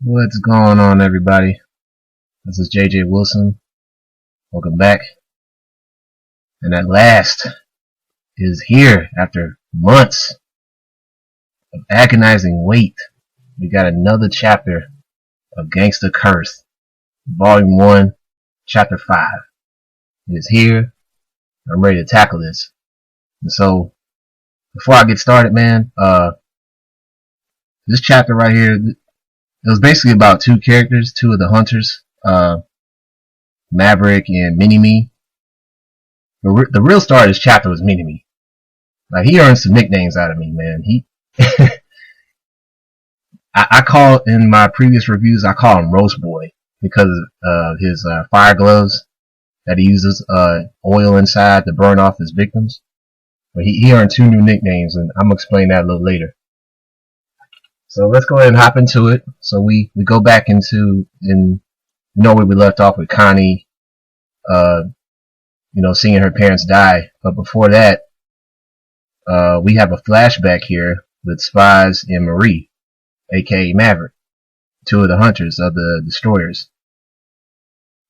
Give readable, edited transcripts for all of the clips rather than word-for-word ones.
What's going on, everybody? This is JJ Wilson. Welcome back. And at last is here after months of agonizing wait. We got another chapter of GANGSTA Curse, Volume 1, Chapter 5. It is here. I'm ready to tackle this. And so, before I get started, man, this chapter right here, it was basically about two characters, two of the hunters, Maverick and Mini-Me. The real star of this chapter was Mini-Me. Like, he earned some nicknames out of me, man. I call, in my previous reviews, I call him Roast Boy because of his fire gloves that he uses oil inside to burn off his victims. But he earned two new nicknames, and I'm going to explain that a little later. So let's go ahead and hop into it. So we go back into, where we left off with Connie, seeing her parents die. But before that, we have a flashback here with Spies and Marie, aka Maverick, two of the hunters of the destroyers.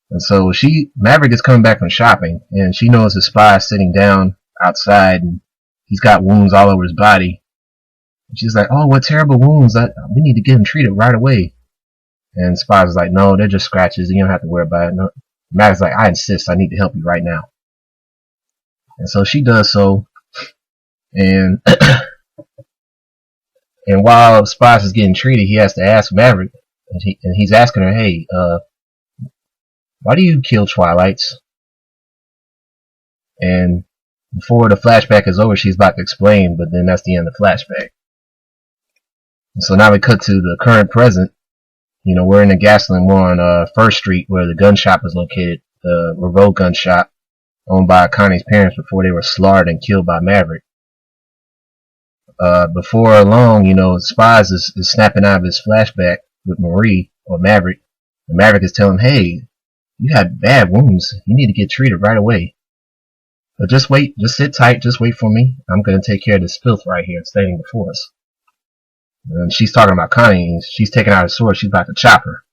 And so Maverick is coming back from shopping, and she knows the spy sitting down outside, and he's got wounds all over his body. And she's like, "Oh, what terrible wounds! We need to get him treated right away." And Spies is like, "No, they're just scratches. You don't have to worry about it." No. Maverick's like, "I insist. I need to help you right now." And so she does so, and and while Spies is getting treated, he has to ask Maverick, and he's asking her, "Hey, why do you kill Twilights?" And before the flashback is over, she's about to explain, but then that's the end of the flashback. And so now we cut to the current present. We're in a gasoline. We're on First Street, where the gun shop is located, the Revolt gun shop, owned by Connie's parents before they were slaughtered and killed by Maverick. Before long, Spies is snapping out of his flashback with Marie, or Maverick, and Maverick is telling him, "Hey, you had bad wounds. You need to get treated right away. But just wait, just sit tight, just wait for me. I'm going to take care of this filth right here standing before us." And she's talking about Connie, and she's taking out her sword. She's about to chop her.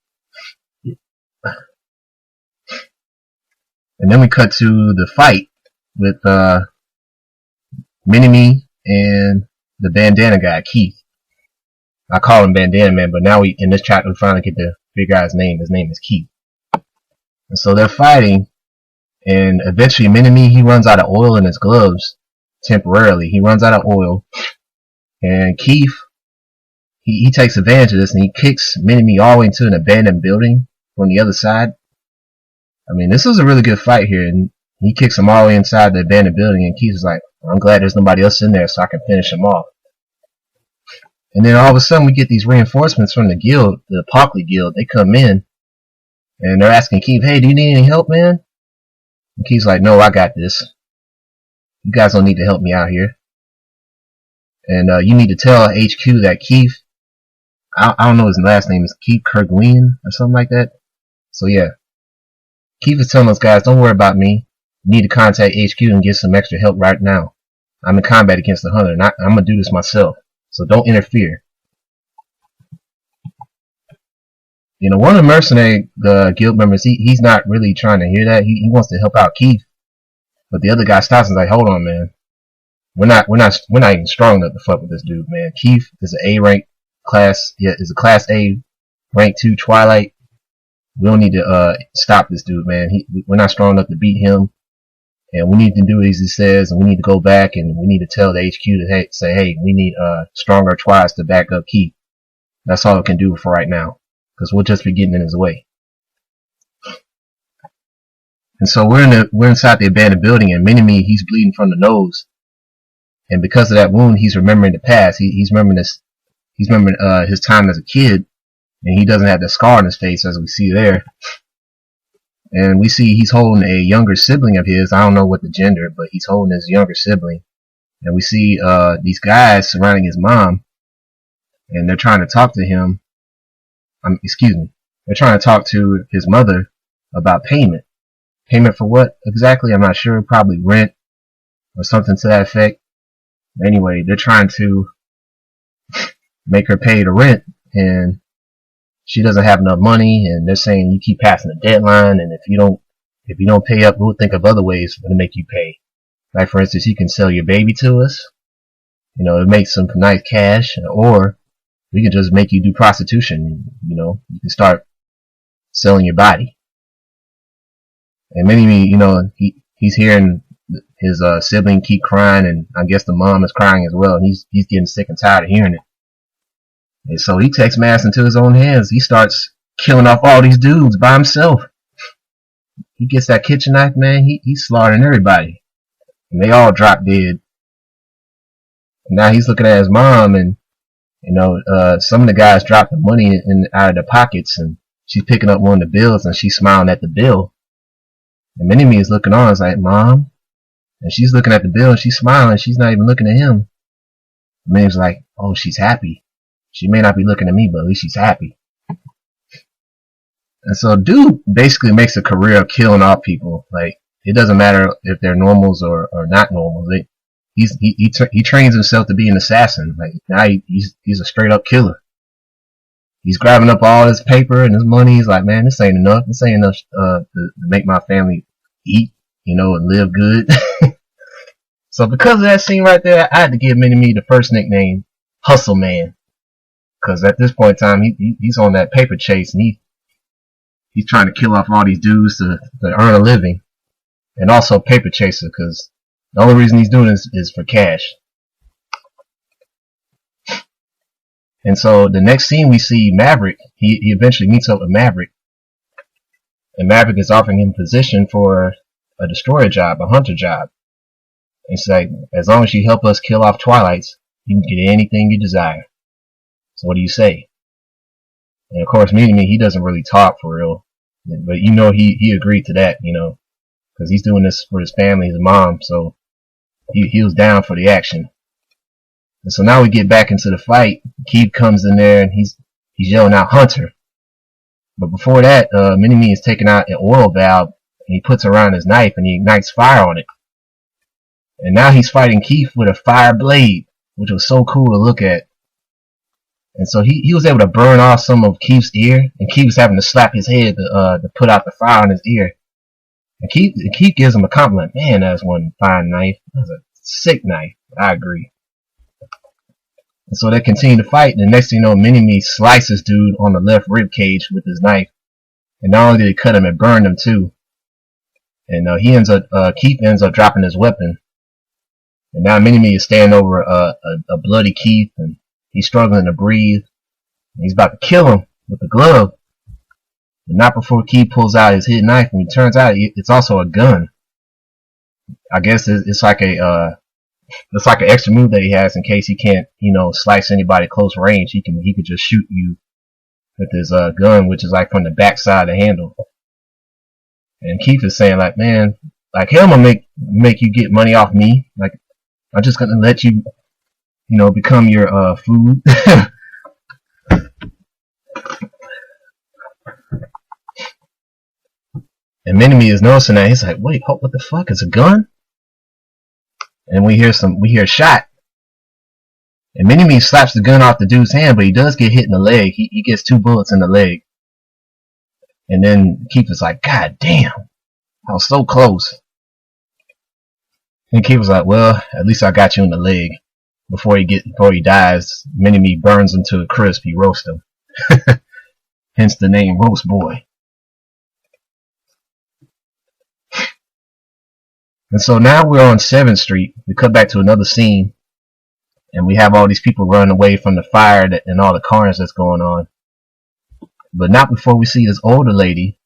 And then we cut to the fight with Mini-Me and the bandana guy, Keith. I call him Bandana Man, but now in this chapter we finally get to figure out his name. His name is Keith. And so they're fighting, and eventually Mini-Me, he runs out of oil in his gloves temporarily. He runs out of oil, and Keith, he takes advantage of this, and he kicks Mini-Me all the way into an abandoned building from the other side. I mean, this is a really good fight here, and he kicks him all the way inside the abandoned building, and Keith is like, "I'm glad there's nobody else in there so I can finish him off." And then all of a sudden we get these reinforcements from the guild, the Pockley Guild. They come in, and they're asking Keith, "Hey, do you need any help, man?" And Keith's like, "No, I got this. You guys don't need to help me out here. And you need to tell HQ that Keith," I don't know his last name, is Keith Kerguian or something like that. So yeah, Keith is telling those guys, "Don't worry about me. You need to contact HQ and get some extra help right now. I'm in combat against the hunter, and I'm going to do this myself. So don't interfere." One of the mercenary guild members, he's not really trying to hear that. He wants to help out Keith. But the other guy stops and is like, "Hold on, man. We're not even strong enough to fuck with this dude, man. Keith is an A rank class, is a class A rank 2 Twilight. We don't need to stop this dude, man. We're not strong enough to beat him, and we need to do as he says, and we need to go back, and we need to tell the HQ to say, hey, we need stronger Twiles to back up Keith. That's all we can do for right now, because we'll just be getting in his way." And so we're inside the abandoned building, and Mini-Me, he's bleeding from the nose, and because of that wound, he's remembering the past. He's remembering this. He's remembering his time as a kid, and he doesn't have the scar on his face as we see there. And we see he's holding a younger sibling of his. I don't know what the gender, but he's holding his younger sibling. And we see these guys surrounding his mom, and they're trying to talk to him. They're trying to talk to his mother about payment. Payment for what exactly? I'm not sure. Probably rent or something to that effect. Anyway, they're trying to make her pay the rent, and she doesn't have enough money, and they're saying you keep passing the deadline, and if you don't pay up, we'll think of other ways to make you pay. Like, for instance, you can sell your baby to us, it makes some nice cash, or we can just make you do prostitution. You can start selling your body. And he's hearing his sibling keep crying, and I guess the mom is crying as well, and he's getting sick and tired of hearing it. And so he takes matters into his own hands. He starts killing off all these dudes by himself. He gets that kitchen knife, man. He's slaughtering everybody, and they all drop dead. And now he's looking at his mom, and some of the guys drop the money out of their pockets, and she's picking up one of the bills, and she's smiling at the bill. And Minnie is looking on, it's like, Mom, and she's looking at the bill, and she's smiling. She's not even looking at him. And Minnie's like, oh, she's happy. She may not be looking at me, but at least she's happy. And so dude basically makes a career of killing off people. Like, it doesn't matter if they're normals or not normals. He trains himself to be an assassin. Like, now he's a straight up killer. He's grabbing up all his paper and his money. He's like, man, this ain't enough. This ain't enough to make my family eat, and live good. So because of that scene right there, I had to give Mini-Me the first nickname, Hustle Man. Because at this point in time, he's on that paper chase, and he's trying to kill off all these dudes to earn a living. And also paper chaser, because the only reason he's doing this is for cash. And so the next scene we see Maverick. He eventually meets up with Maverick. And Maverick is offering him a position for a destroyer job, a hunter job. And it's like, as long as you help us kill off Twilights, you can get anything you desire. So what do you say? And of course, Mini-Me, he doesn't really talk for real. But he agreed to that, because he's doing this for his family, his mom. So he was down for the action. And so now we get back into the fight. Keith comes in there and he's yelling out Hunter. But before that, Mini-Me is taking out an oil valve, and he puts around his knife and he ignites fire on it. And now he's fighting Keith with a fire blade, which was so cool to look at. And so he was able to burn off some of Keith's ear, and Keith was having to slap his head to put out the fire on his ear. And Keith gives him a compliment. Man, that's one fine knife. That's a sick knife. I agree. And so they continue to fight, and the next thing you know, Mini-Me slices dude on the left rib cage with his knife. And not only did he cut him, it burned him too. And Keith ends up dropping his weapon. And now Mini-Me is standing over a bloody Keith, and he's struggling to breathe. He's about to kill him with the glove. But not before Keith pulls out his hidden knife, and it turns out it's also a gun. I guess it's like an extra move that he has in case he can't, slice anybody close range. He could just shoot you with his gun, which is like from the back side of the handle. And Keith is saying like, man, like, hell, I'm gonna make you get money off me. Like, I'm just gonna let you, become your food. And Mini-Me is noticing that. He's like, wait, what the fuck? It's a gun? And we hear a shot. And Mini-Me slaps the gun off the dude's hand, but he does get hit in the leg. He gets 2 bullets in the leg. And then Keith is like, God damn, I was so close. And Keith was like, well, at least I got you in the leg. Before he dies, Mini-Me burns him to a crisp. He roasts him. Hence the name Roast Boy. And so now we're on 7th Street. We cut back to another scene. And we have all these people running away from the fire and all the carnage that's going on. But not before we see this older lady,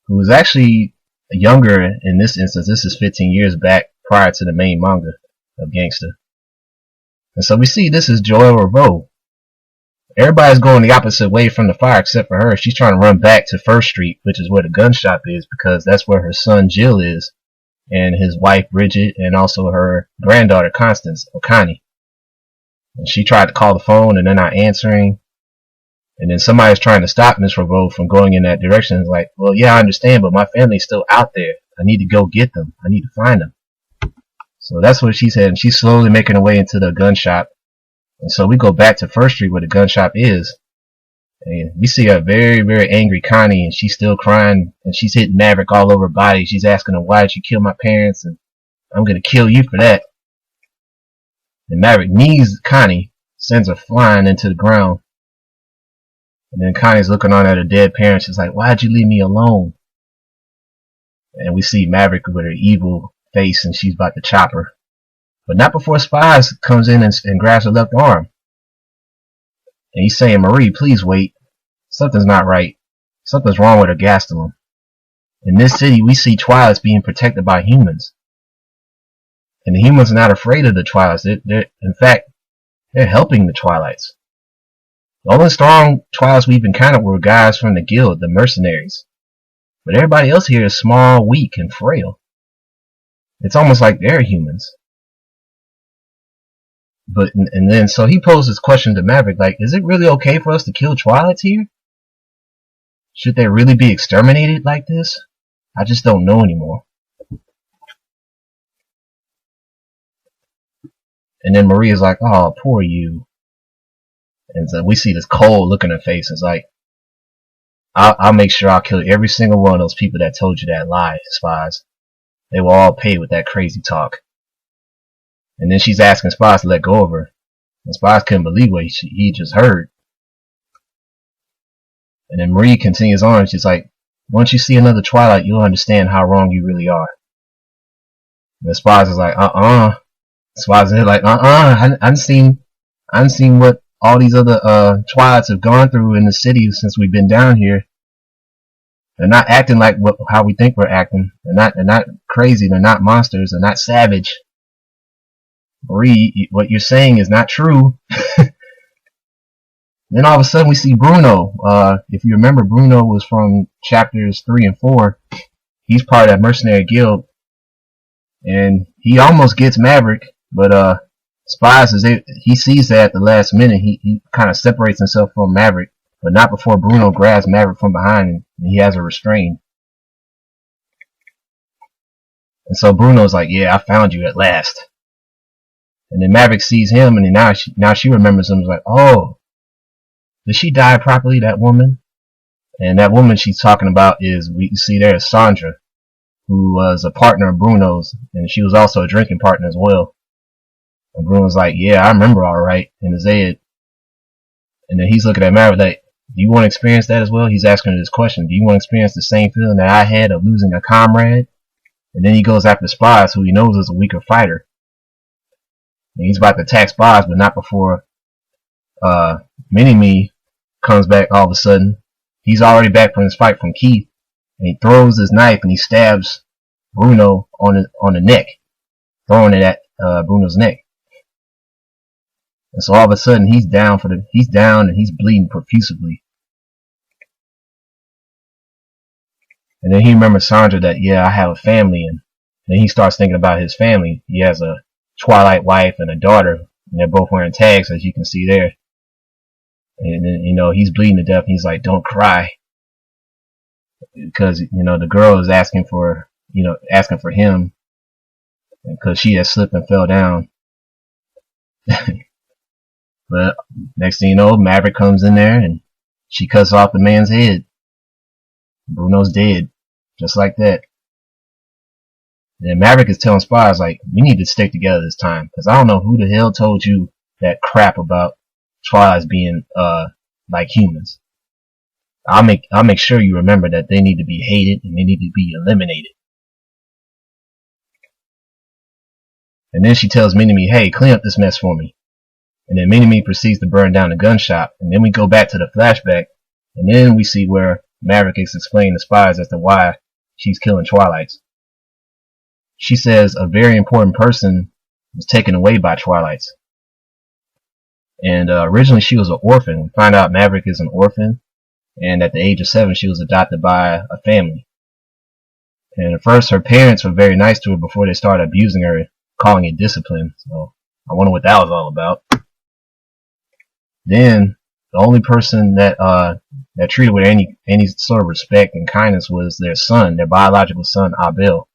who is actually younger in this instance. This is 15 years back prior to the main manga of GANGSTA. And so we see this is Joelle Reveau. Everybody's going the opposite way from the fire except for her. She's trying to run back to 1st Street, which is where the gun shop is, because that's where her son Jill is, and his wife Bridget, and also her granddaughter Constance, or Connie. And she tried to call the phone and they're not answering. And then somebody's trying to stop Miss Reveau from going in that direction. It's like, well, yeah, I understand, but my family's still out there. I need to go get them. I need to find them. So that's what she said, and she's slowly making her way into the gun shop. And so we go back to 1st Street where the gun shop is. And we see a very, very angry Connie, and she's still crying, and she's hitting Maverick all over her body. She's asking him, why did you kill my parents? And I'm gonna kill you for that. And Maverick knees Connie, sends her flying into the ground. And then Connie's looking on at her dead parents. She's like, why'd you leave me alone? And we see Maverick with her evil face, and she's about to chop her. But not before Spies comes in and grabs her left arm. And he's saying, Marie, please wait. Something's not right. Something's wrong with her gastelum. In this city, we see Twilights being protected by humans. And the humans are not afraid of the Twilights. In fact, they're helping the Twilights. The only strong Twilights we've encountered were guys from the guild, the mercenaries. But everybody else here is small, weak, and frail. It's almost like they're humans. And then so he posed this question to Maverick, like, is it really okay for us to kill Twilights here? Should they really be exterminated like this? I just don't know anymore. And then Maria's like, oh, poor you. And so we see this cold look in her face. It's like, I'll make sure I'll kill every single one of those people that told you that lie, Spies. They will all pay with that crazy talk. And then she's asking Spies to let go of her. And Spies couldn't believe what he just heard. And then Marie continues on, and she's like, once you see another Twilight, you'll understand how wrong you really are. And the Spies is like, Spies is like, I haven't seen what all these other Twilights have gone through in the city since we've been down here. They're not acting like how we think we're acting. They're not crazy. They're not monsters. They're not savage. Marie, what you're saying is not true. Then all of a sudden we see Bruno. If you remember, Bruno was from chapters 3 and 4. He's part of that mercenary guild. And he almost gets Maverick, but Spies he sees that at the last minute. He kind of separates himself from Maverick, but not before Bruno grabs Maverick from behind and he has her restrained. And so Bruno's like, yeah, I found you at last. And then Maverick sees him, and then now she remembers him. She's like, oh, did she die properly, that woman? And that woman she's talking about is, we see there is Sandra, who was a partner of Bruno's, and she was also a drinking partner as well. And Bruno's like, yeah, I remember all right. And Zed. And then he's looking at Maverick like, do you want to experience that as well? He's asking her this question. Do you want to experience the same feeling that I had of losing a comrade? And then he goes after Spies, who he knows is a weaker fighter. And he's about to attack Spies, but not before Mini-Me comes back all of a sudden. He's already back from his fight from Keith. And he throws his knife and he stabs Bruno on the neck, throwing it at Bruno's neck. And so all of a sudden he's down and he's bleeding profusely. And then he remembers Sandra that, yeah, I have a family, and then he starts thinking about his family. He has a Twilight wife and a daughter, and they're both wearing tags, as you can see there. And then, he's bleeding to death, and he's like, don't cry. Because, the girl is asking for him, because she has slipped and fell down. But next thing you know, Maverick comes in there and she cuts off the man's head. Bruno's dead. Just like that. And Maverick is telling Spies, like, we need to stick together this time. Because I don't know who the hell told you that crap about Twilights being like humans. I'll make sure you remember that they need to be hated and they need to be eliminated. And then she tells Mini-Me, hey, clean up this mess for me. And then Mini-Me proceeds to burn down the gun shop. And then we go back to the flashback. And then we see where Maverick is explaining to Spies as to why she's killing Twilights. She says a very important person was taken away by Twilights. And originally she was an orphan. We find out Maverick is an orphan. And at the age of 7, she was adopted by a family. And at first her parents were very nice to her before they started abusing her, calling it discipline. So I wonder what that was all about. Then the only person that treated with any sort of respect and kindness was their son, their biological son, Abel.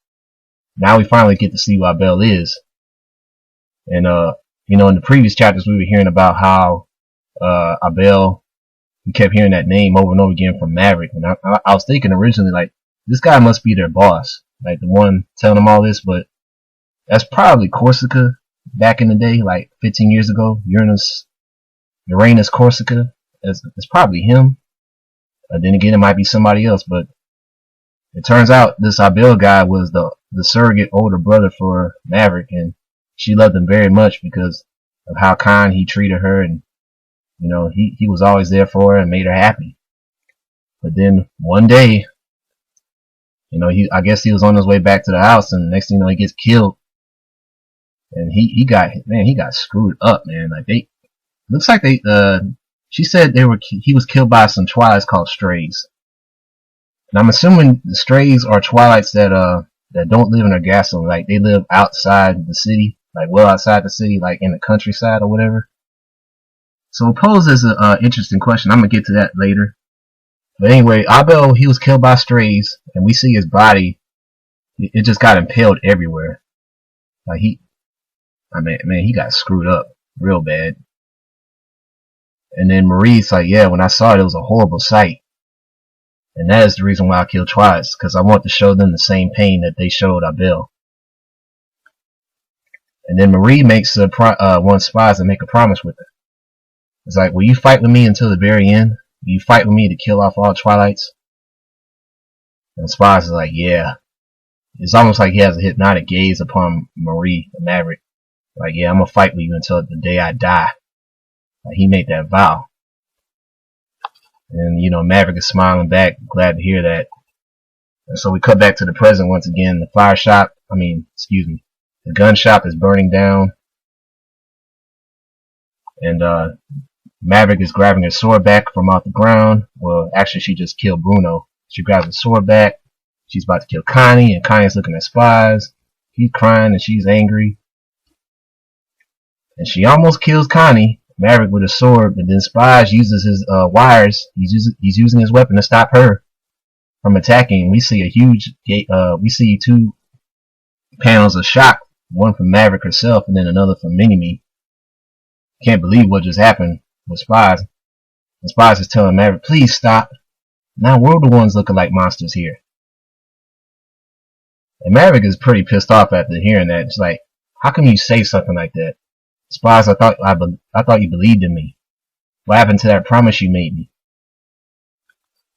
Now we finally get to see who Abel is. And in the previous chapters we were hearing about how Abel we kept hearing that name over and over again from Maverick, and I was thinking originally, like, this guy must be their boss, like the one telling them all this, but that's probably Corsica back in the day, like 15 years ago. Uranus Corsica. It's probably him. Then again, it might be somebody else, but it turns out this Abel guy was the surrogate older brother for Maverick, and she loved him very much because of how kind he treated her, and you know, he was always there for her and made her happy. But then one day, you know, I guess he was on his way back to the house, and next thing you know, he gets killed. And he got screwed up, man. Like looks like she said he was killed by some Twilights called Strays. And I'm assuming the Strays are Twilights that don't live in a castle, like they live outside the city, like well outside the city, like in the countryside or whatever. So it poses an interesting question. I'm gonna get to that later. But anyway, Abel, he was killed by Strays, and we see his body. It just got impaled everywhere. Like he got screwed up real bad. And then Marie's like, yeah, when I saw it was a horrible sight. And that is the reason why I killed Twice, because I want to show them the same pain that they showed Abel. And then Marie makes one Spies to make a promise with her. It's like, will you fight with me until the very end? Will you fight with me to kill off all Twilights? And Spies is like, yeah. It's almost like he has a hypnotic gaze upon Marie and Maverick. Like, yeah, I'm gonna fight with you until the day I die. Like, he made that vow. And, you know, Maverick is smiling back, glad to hear that. And so we cut back to the present once again. The gun shop is burning down. And, Maverick is grabbing her sword back from off the ground. Well, actually, she just killed Bruno. She grabs the sword back. She's about to kill Connie, and Connie's looking at Spies. He's crying, and she's angry. And she almost kills Connie, Maverick with a sword, but then Spies uses his wires. He's using his weapon to stop her from attacking. We see a huge gate. We see two panels of shock, one from Maverick herself, and then another from Mini-Me. Can't believe what just happened with Spies. And Spies is telling Maverick, please stop. Now we're the ones looking like monsters here. And Maverick is pretty pissed off after hearing that. It's like, how come you say something like that? Spies, I thought you believed in me. What happened to that promise you made me?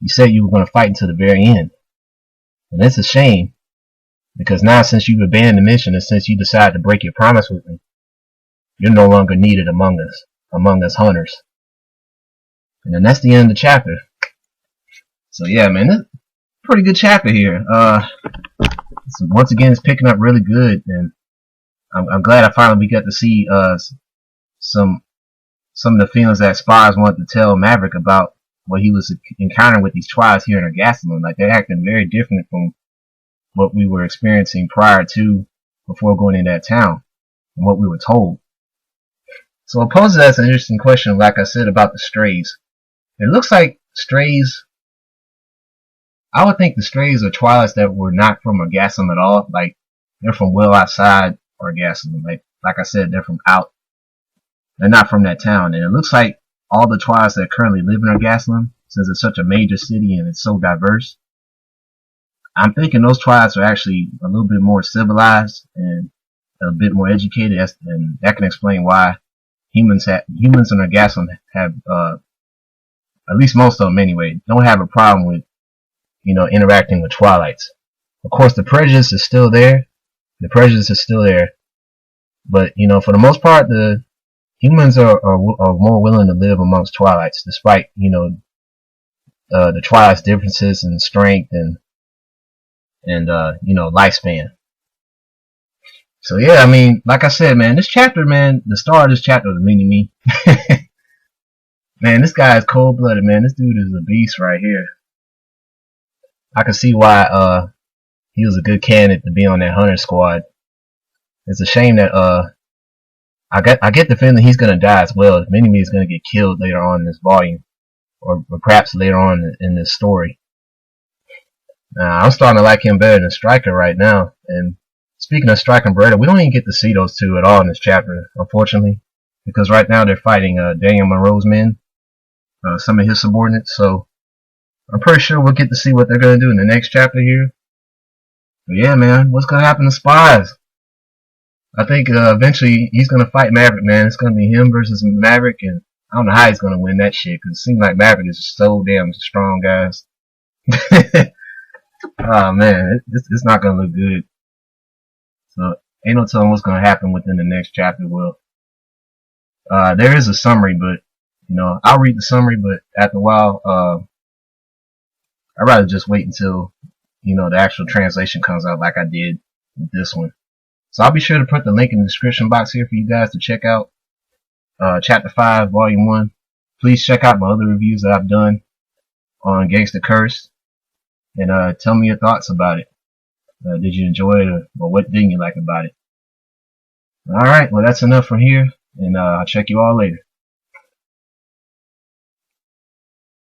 You said you were going to fight until the very end. And it's a shame, because now since you've abandoned the mission and since you decided to break your promise with me, you're no longer needed among us hunters. And then that's the end of the chapter. So yeah, man, this is a pretty good chapter here. So once again, it's picking up really good, and I'm glad I finally got to see some of the feelings that Spies wanted to tell Maverick about what he was encountering with these Twiles here in Ergasalan. Like, they're acting very different from what we were experiencing before going in that town, and what we were told. So it poses as an interesting question, like I said, about the Strays. It looks like Strays, I would think the Strays are Twilights that were not from Ergasalan at all. Like, they're from well outside Ergasalan. Like I said, they're not from that town. And it looks like all the Twilights that currently live in Ergasalan, since it's such a major city and it's so diverse, I'm thinking those Twilights are actually a little bit more civilized and a bit more educated, and that can explain why humans in Ergasalan have, at least most of them anyway, don't have a problem with, you know, interacting with Twilights. Of course, the prejudice is still there. But, you know, for the most part, the humans are more willing to live amongst Twilights, despite, you know, the Twilight's differences in strength and you know, lifespan. So yeah, I mean, like I said, man, this chapter, man, the star of this chapter was Mini-Me. Man, this guy is cold-blooded, man. This dude is a beast right here. I can see why he was a good candidate to be on that hunter squad. It's a shame that I get the feeling he's gonna die as well. Mini-Me is gonna get killed later on in this volume, or perhaps later on in this story. I'm starting to like him better than Stryker right now. And speaking of Stryker and Beretta, we don't even get to see those two at all in this chapter, unfortunately, because right now they're fighting Daniel Monroe's men. some of his subordinates. So I'm pretty sure we'll get to see what they're gonna do in the next chapter here. But yeah, man, what's gonna happen to Spies? I think eventually he's gonna fight Maverick, man. It's gonna be him versus Maverick, and I don't know how he's gonna win that shit, because it seems like Maverick is so damn strong, guys. Oh man, it's not gonna look good. So ain't no telling what's gonna happen within the next chapter. Well, there is a summary, but you know, I'll read the summary, but after a while, I'd rather just wait until, you know, the actual translation comes out like I did with this one. So I'll be sure to put the link in the description box here for you guys to check out Chapter 5, Volume 1. Please check out my other reviews that I've done on GANGSTA Curse, and tell me your thoughts about it. Did you enjoy it, or what didn't you like about it? Alright, well that's enough from here, and I'll check you all later.